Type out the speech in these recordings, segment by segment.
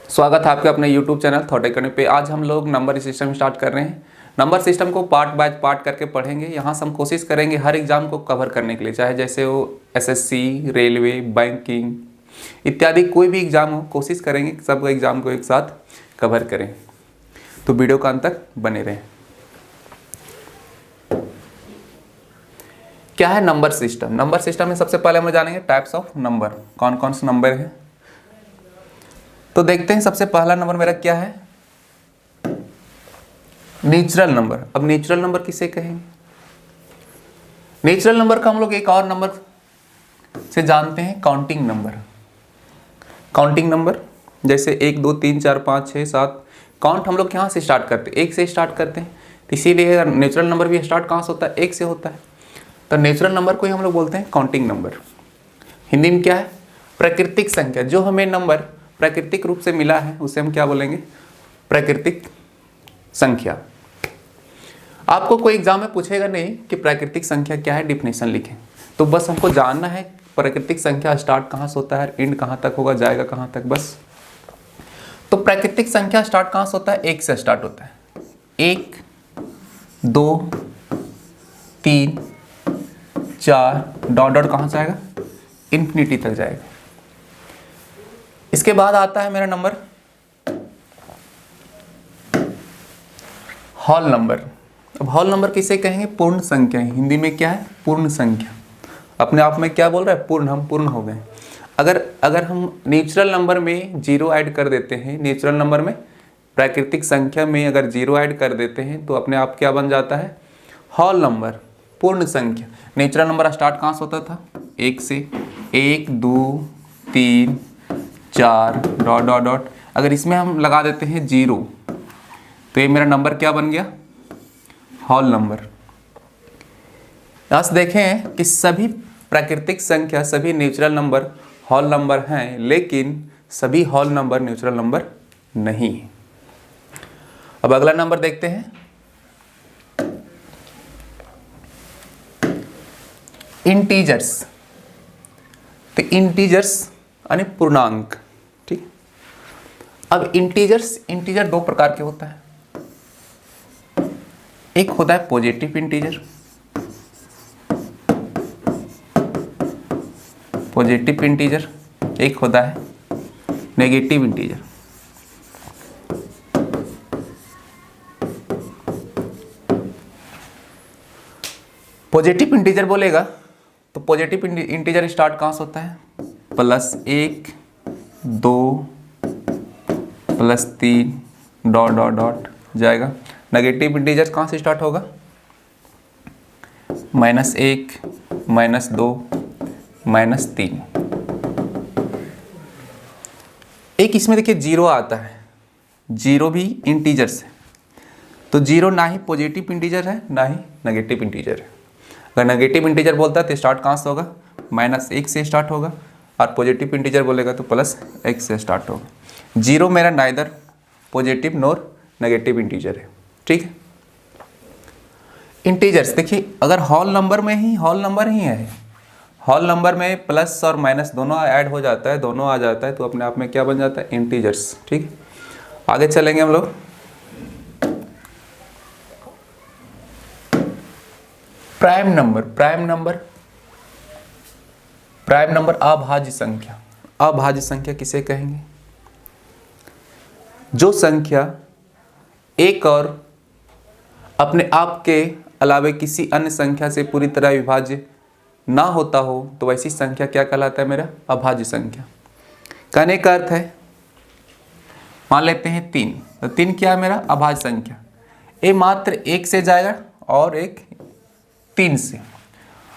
स्वागत है आपके अपने YouTube चैनल थॉट एकेडमी पे। आज हम लोग नंबर सिस्टम स्टार्ट कर रहे हैं। नंबर सिस्टम को पार्ट बाय पार्ट करके पढ़ेंगे। यहाँ से हम कोशिश करेंगे हर एग्जाम को कवर करने के लिए, चाहे जैसे वो एसएससी, रेलवे, बैंकिंग इत्यादि कोई भी एग्ज़ाम हो, कोशिश करेंगे सब एग्ज़ाम को एक साथ कवर करें। तो वीडियो का अंत तक बने रहें। क्या है नंबर सिस्टम? नंबर सिस्टम में सबसे पहले हम जानेंगे टाइप्स ऑफ नंबर, कौन कौन से नंबर हैं। तो देखते हैं सबसे पहला नंबर मेरा क्या है, नेचुरल नंबर। अब नेचुरल नंबर किसे कहेंगे? नेचुरल नंबर का हम लोग एक और नंबर से जानते हैं, काउंटिंग नंबर। काउंटिंग नंबर जैसे 1 2 3 4 5 6 7 काउंट हम लोग यहाँ से स्टार्ट करते हैं, 1 से स्टार्ट करते हैं। तो इसीलिए नेचुरल नंबर भी स्टार्ट कहाँ से होता है? 1 से होता है। तो नेचुरल नंबर को ही हम लोग बोलते हैं काउंटिंग नंबर। हिंदी में क्या है? प्राकृतिक संख्या। जो हमें नंबर प्राकृतिक रूप से मिला है उसे हम क्या बोलेंगे? प्राकृतिक संख्या। आपको कोई एग्जाम में पूछेगा नहीं कि प्राकृतिक संख्या क्या है, डिफिनेशन लिखें। तो बस हमको जानना है प्राकृतिक संख्या स्टार्ट कहाँ से होता है, एंड कहाँ तक होगा, जाएगा कहाँ तक, बस। तो प्राकृतिक संख्या स्टार्ट कहाँ से होता है? 1 से स्टार्ट होता है। 1 2 3 4 डॉट डॉट कहाँ से आएगा? इन्फिनिटी तक जाएगा। इसके बाद आता है मेरा नंबर होल नंबर। अब होल नंबर किसे कहेंगे? पूर्ण संख्या। हिंदी में क्या है? पूर्ण संख्या। अपने आप में क्या बोल रहा है? पूर्ण। हम पूर्ण हो गए। अगर हम नेचुरल नंबर में 0 ऐड कर देते हैं, नेचुरल नंबर में प्राकृतिक संख्या में अगर 0 ऐड कर देते हैं तो अपने आप क्या बन जाता है? होल नंबर, पूर्ण संख्या। नेचुरल नंबर स्टार्ट कहाँ से होता था? 1 से। 1 2 3 4 डॉट डॉट डॉट। अगर इसमें हम लगा देते हैं 0 तो ये मेरा नंबर क्या बन गया? Whole number. यहाँ से देखें कि सभी प्राकृतिक संख्या, सभी नेचुरल नंबर होल नंबर हैं, लेकिन सभी होल नंबर नेचुरल नंबर नहीं है। अब अगला नंबर देखते हैं, इंटीजर्स। तो इंटीजर्स यानी पूर्णांक, ठीक। अब इंटीजर 2 प्रकार के होता है। एक होता है पॉजिटिव इंटीजर, एक होता है नेगेटिव इंटीजर। पॉजिटिव इंटीजर बोलेगा तो पॉजिटिव इंटीजर स्टार्ट कहाँ से होता है? +1 2 +3 डॉट डॉट डॉट जाएगा। नेगेटिव इंटीजर कहाँ से स्टार्ट होगा? -1 -2 -3। एक इसमें देखिए 0 आता है, 0 भी इंटीजर है। तो 0 ना ही पॉजिटिव इंटीजर है ना ही नेगेटिव इंटीजर है। अगर नेगेटिव इंटीजर बोलता है तो स्टार्ट कहाँ से होगा? -1 से स्टार्ट होगा, और पॉजिटिव इंटीजर बोलेगा तो +1 से स्टार्ट होगा। 0 मेरा neither positive nor negative integer है, ठीक है। इंटीजर्स देखिए, अगर होल नंबर में ही होल नंबर में प्लस और माइनस दोनों ऐड हो जाता है, दोनों आ जाता है, तो अपने आप में क्या बन जाता है? इंटीजर्स, ठीक है। आगे चलेंगे हम लोग। प्राइम नंबर अभाज्य संख्या। अभाज्य संख्या किसे कहेंगे? जो संख्या एक और अपने आप के अलावे किसी अन्य संख्या से पूरी तरह विभाज्य ना होता हो तो वैसी संख्या क्या कहलाता है? मेरा अभाज्य संख्या। कहने का अर्थ है, मान लेते हैं 3, तो 3 क्या है? मेरा अभाज्य संख्या। ये मात्र 1 से जाएगा और एक 3 से,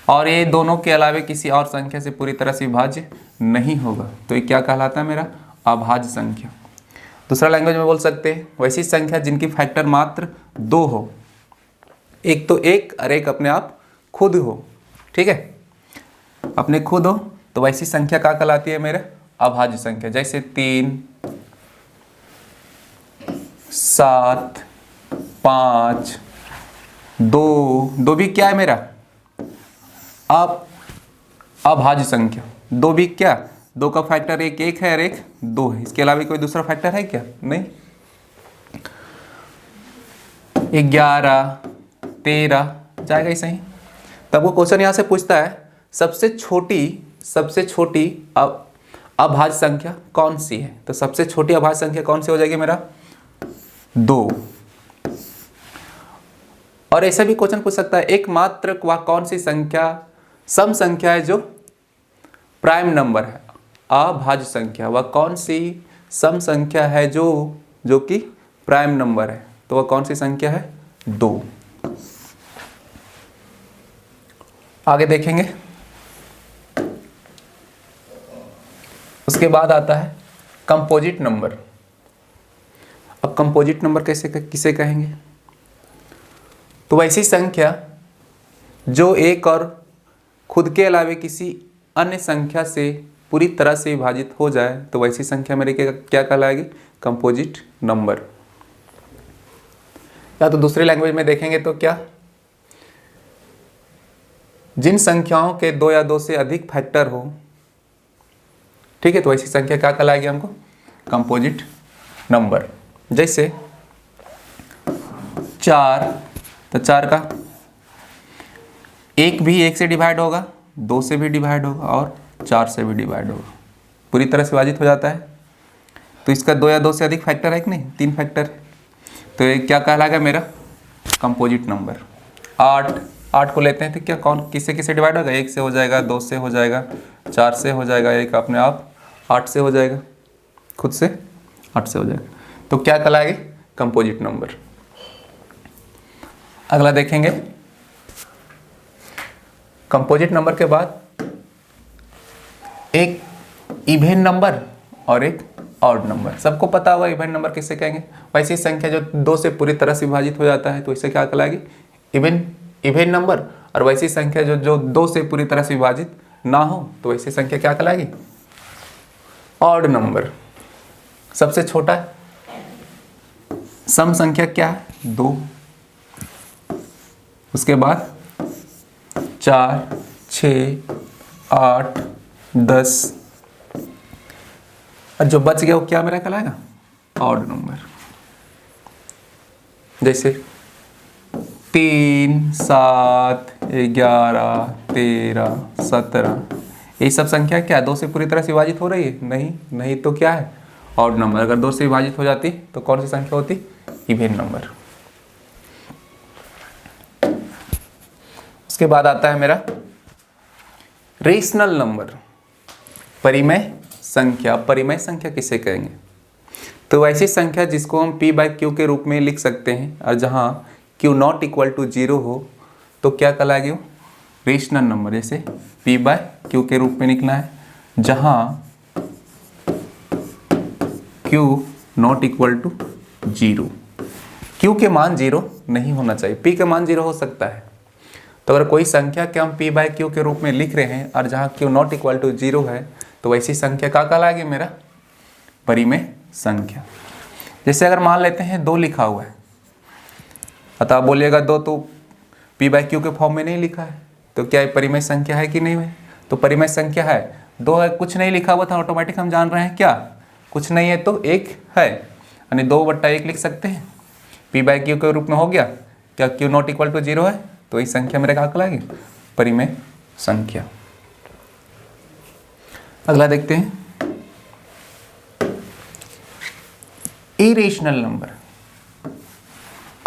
और ये दोनों के अलावे किसी और संख्या से पूरी तरह से विभाज्य नहीं होगा, तो ये क्या कहलाता है? मेरा अभाज्य संख्या। दूसरा लैंग्वेज में बोल सकते हैं, वैसी संख्या जिनकी फैक्टर मात्र 2 हो, एक तो 1 और एक अपने आप खुद हो, ठीक है, अपने खुद हो, तो वैसी संख्या क्या कहलाती है? मेरा अभाज्य संख्या। जैसे 3 7 5 2 भी क्या है? मेरा अभाज्य संख्या। 2 भी क्या? 2 का फैक्टर एक एक है और एक 2 है, इसके अलावा कोई दूसरा फैक्टर है क्या? नहीं। 11 13 जाएगा ही सही। तब वो क्वेश्चन यहाँ से पूछता है सबसे छोटी अभाज्य संख्या कौन सी है? तो सबसे छोटी अभाज्य संख्या कौन सी हो जाएगी मेरा? 2। और ऐसा भी क्वेश्चन पूछ सकता है एकमात्र वह कौन सी संख्या सम संख्या है जो प्राइम नंबर है? अभाज्य संख्या वह कौन सी सम संख्या है जो कि प्राइम नंबर है? तो वह कौन सी संख्या है? 2। आगे देखेंगे। उसके बाद आता है कंपोजिट नंबर। अब कंपोजिट नंबर किसे कहेंगे? तो वैसी संख्या जो एक और खुद के अलावे किसी अन्य संख्या से पूरी तरह से विभाजित हो जाए, तो वैसी संख्या मेरे क्या कहलाएगी? Composite number. या तो दूसरी लैंग्वेज में देखेंगे तो क्या, जिन संख्याओं के 2 या 2 से अधिक फैक्टर हो, ठीक है, तो ऐसी संख्या क्या कहलाएगी हमको? Composite number. जैसे 4, तो 4 का 1 भी 1 से डिवाइड होगा, 2 से भी डिवाइड होगा और 4 से भी डिवाइड होगा, पूरी तरह से विभाजित हो जाता है। तो इसका 2 या 2 से अधिक फैक्टर है कि नहीं? 3 फैक्टर। तो ये क्या कहलाएगा मेरा? Composite number. 8 को लेते हैं तो क्या किससे किससे डिवाइड होगा? 1 से हो जाएगा, 2 से हो जाएगा, 4 से हो जाएगा, एक अपने आप 8 से हो जाएगा, खुद से 8 से हो जाएगा। तो क्या कहलाएगी? Composite number. अगला देखेंगे। कंपोजिट नंबर के बाद एक इवन नंबर और एक ऑड नंबर। सबको पता होगा इवन नंबर किससे कहेंगे? वैसी संख्या जो 2 से पूरी तरह से विभाजित हो जाता है, तो इसे क्या कहलाएगी? Even number. और वैसी संख्या जो 2 से पूरी तरह से विभाजित ना हो, तो वैसी संख्या क्या कहलाएगी? Odd number. सबसे छोटा सम संख्या क्या है? 2। उसके बाद 4, 6, 8, 10 और जो बच गया वो क्या मेरा कहलाएगा? Odd number. जैसे 3, 7, 11, 13, 17, ये सब संख्या क्या है? 2 से पूरी तरह से विभाजित हो रही है? नहीं तो क्या है? Odd number. अगर 2 से विभाजित हो जाती तो कौन सी संख्या होती? Even number. उसके बाद आता है मेरा रेशनल नंबर, परिमेय संख्या। परिमेय संख्या किसे कहेंगे? तो वैसी संख्या जिसको हम p/q के रूप में लिख सकते हैं और जहां q नॉट इक्वल टू 0 हो, तो क्या कहलाएगी? Rational number. जैसे p/q के रूप में लिखना है जहां q not equal to 0। q के मान 0 नहीं होना चाहिए, p के मान 0 हो सकता है। तो अगर कोई संख्या के हम p/q के रूप में लिख रहे हैं और जहां q नॉट इक्वल टू 0 है, तो वैसी संख्या क्या कहलाएगी? मेरा परिमेय संख्या। जैसे अगर मान लेते हैं 2 लिखा हुआ है, अतः आप बोलिएगा 2 तो p/q के फॉर्म में नहीं लिखा है, तो क्या ये परिमेय संख्या है कि नहीं है? तो परिमेय संख्या है। 2 है, कुछ नहीं लिखा हुआ था, ऑटोमेटिक हम जान रहे हैं क्या कुछ नहीं है तो 1 है, यानी 2/1 लिख सकते हैं। p/q के रूप में हो गया। क्या q नॉट इक्वल टू 0 है? तो ये संख्या मेरे क्या कहलाएगी? परिमेय संख्या। अगला देखते हैं इरेशनल नंबर,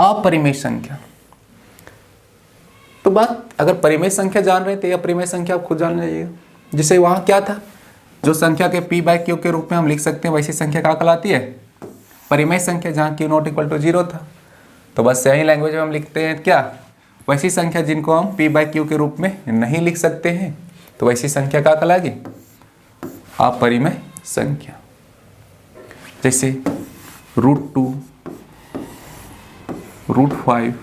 अपरिमेय संख्या। तो बात अगर परिमेय संख्या जान रहे थे या अपरिमेय संख्या आप खुद जान लीजिएगा। जिसे वहां क्या था, जो संख्या के p/q के रूप में हम लिख सकते हैं, वैसी संख्या क्या कहलाती है? परिमेय संख्या, जहां q नॉट इक्वल टू 0 था। तो बस यही लैंग्वेज में हम लिखते हैं क्या? वैसी संख्या जिनको हम p/q के रूप में नहीं लिख सकते हैं, तो वैसी संख्या क्या कहलाएगी? अपरिमेय संख्या। जैसे √2, √5,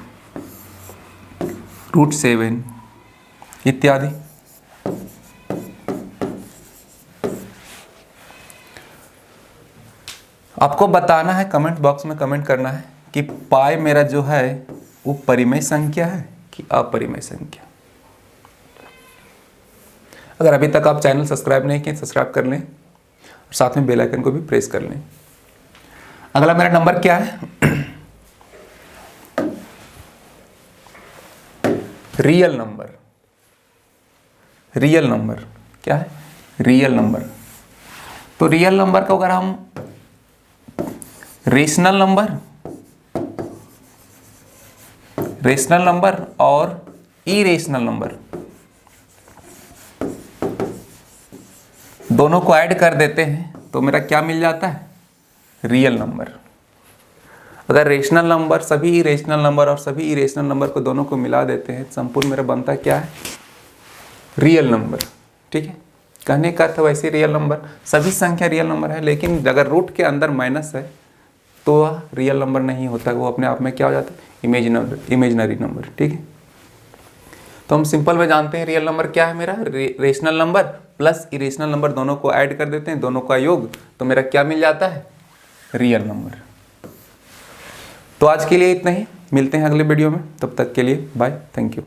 √7 इत्यादि। आपको बताना है, कमेंट बॉक्स में कमेंट करना है कि पाई मेरा जो है वो परिमेय संख्या है कि अपरिमेय संख्या। अगर अभी तक आप चैनल सब्सक्राइब नहीं किए सब्सक्राइब कर लें और साथ में बेल आइकन को भी प्रेस कर लें। अगला मेरा नंबर क्या है? Real number. रियल नंबर क्या है? Real number. तो रियल नंबर को अगर हम रेशनल नंबर और इरेशनल नंबर दोनों को ऐड कर देते हैं तो मेरा क्या मिल जाता है? Real number. अगर रेशनल नंबर सभी इरेशनल नंबर और सभी इरेशनल नंबर को दोनों को मिला देते हैं संपूर्ण मेरा बनता क्या है? Real number. ठीक है, कहने का अर्थ वैसे रियल नंबर सभी संख्या रियल नंबर है, लेकिन अगर रूट के अंदर माइनस है तो वह रियल नंबर नहीं होता, वो अपने आप में क्या हो जाता है? Imaginary number. ठीक है, तो हम सिंपल में जानते हैं रियल नंबर क्या है मेरा? Rational number plus irrational number दोनों को ऐड कर देते हैं, दोनों का योग, तो मेरा क्या मिल जाता है? Real number. तो आज के लिए इतना ही, मिलते हैं अगले वीडियो में, तब तक के लिए बाय, थैंक यू।